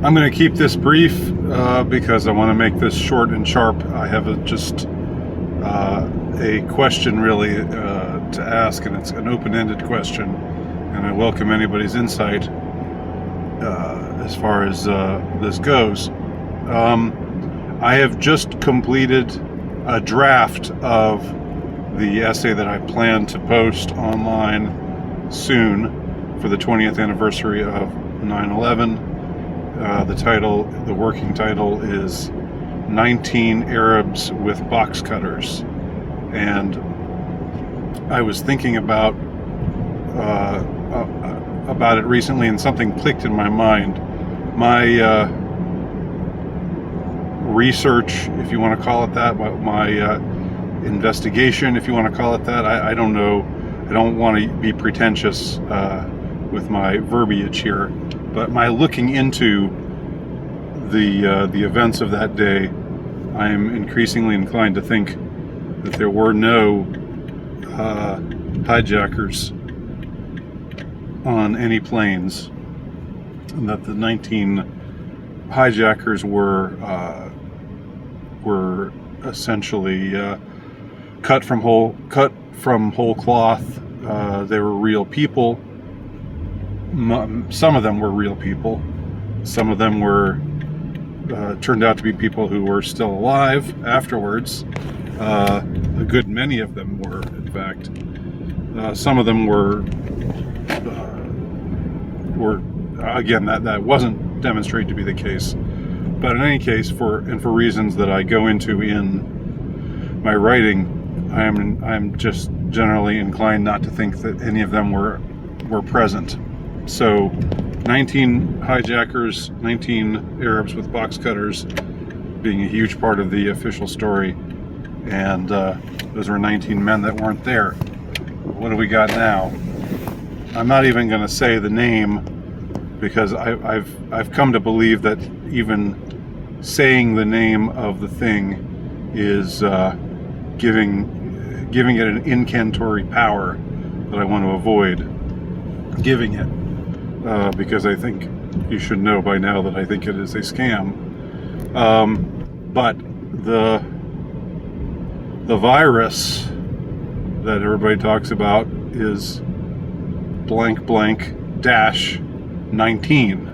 I'm going to keep this brief because I want to make this short and sharp. I have a question really to ask, and it's an open-ended question, and I welcome anybody's insight as far as this goes. I have just completed a draft of the essay that I plan to post online soon for the 20th anniversary of 9/11. The working title is 19 Arabs with Box Cutters. And I was thinking about it recently, and something clicked in my mind. My research, if you want to call it that, my investigation, if you want to call it that, I don't know. I don't want to be pretentious with my verbiage here, but my looking into the events of that day, I am increasingly inclined to think that there were no hijackers on any planes, and that the 19 hijackers were essentially cut from whole cloth. They were real people. Some of them were real people. Some of them were turned out to be people who were still alive afterwards. A good many of them were, in fact. Some of them were again, that wasn't demonstrated to be the case. But in any case, for reasons that I go into in my writing, I'm just generally inclined not to think that any of them were present. So 19 hijackers, 19 Arabs with box cutters being a huge part of the official story, and those were 19 men that weren't there. What do we got now? I'm not even going to say the name, because I've come to believe that even saying the name of the thing is giving it an incantory power that I want to avoid giving it, because I think you should know by now that I think it is a scam. But the virus that everybody talks about is blank blank dash 19.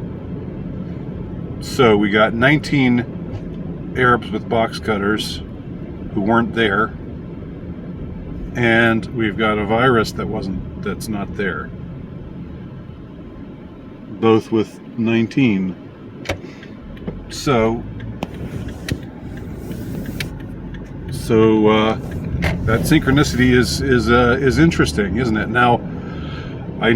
So we got 19 Arabs with box cutters who weren't there, and we've got a virus that's not there, both with 19. So that synchronicity is interesting, isn't it? Now, I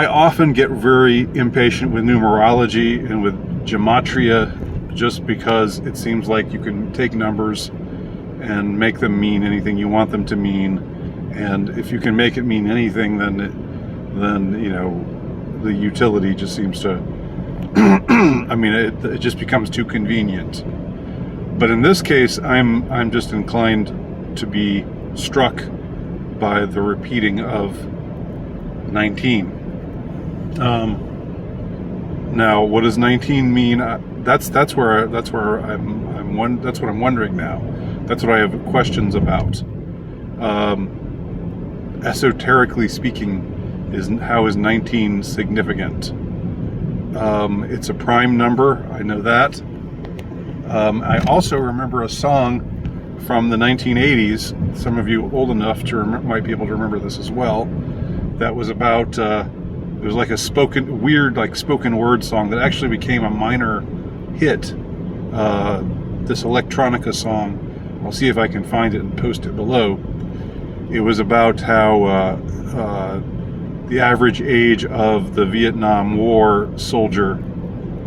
often get very impatient with numerology and with gematria, just because it seems like you can take numbers and make them mean anything you want them to mean, and if you can make it mean anything, then you know, the utility just seems to I mean, it just becomes too convenient. But in this case, I'm just inclined to be struck by the repeating of 19. Now, what does 19 mean? That's what I'm wondering now. That's what I have questions about. Esoterically speaking, how is 19 significant? It's a prime number, I know that. I also remember a song from the 1980s. Some of you old enough to might be able to remember this as well. That was about it was like a spoken word song that actually became a minor hit. This electronica song. I'll see if I can find it and post it below. It was about how the average age of the Vietnam War soldier,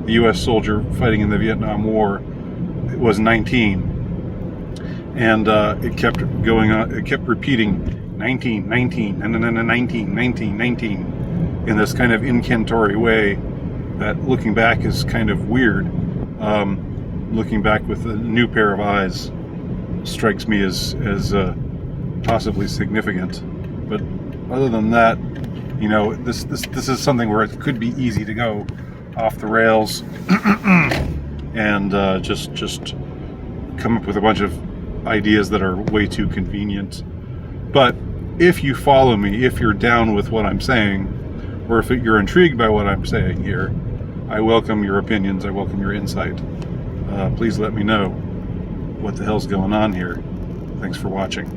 the U.S. soldier fighting in the Vietnam War, was 19. And it kept going on, it kept repeating 19, 19, and then 19, 19, 19, in this kind of incantory way that, looking back, is kind of weird. Looking back with a new pair of eyes strikes me as possibly significant. But other than that, you know, this is something where it could be easy to go, off the rails and just come up with a bunch of ideas that are way too convenient. But if you follow me, if you're down with what I'm saying, or if you're intrigued by what I'm saying here, I welcome your opinions, I welcome your insight. Please let me know what the hell's going on here. Thanks for watching.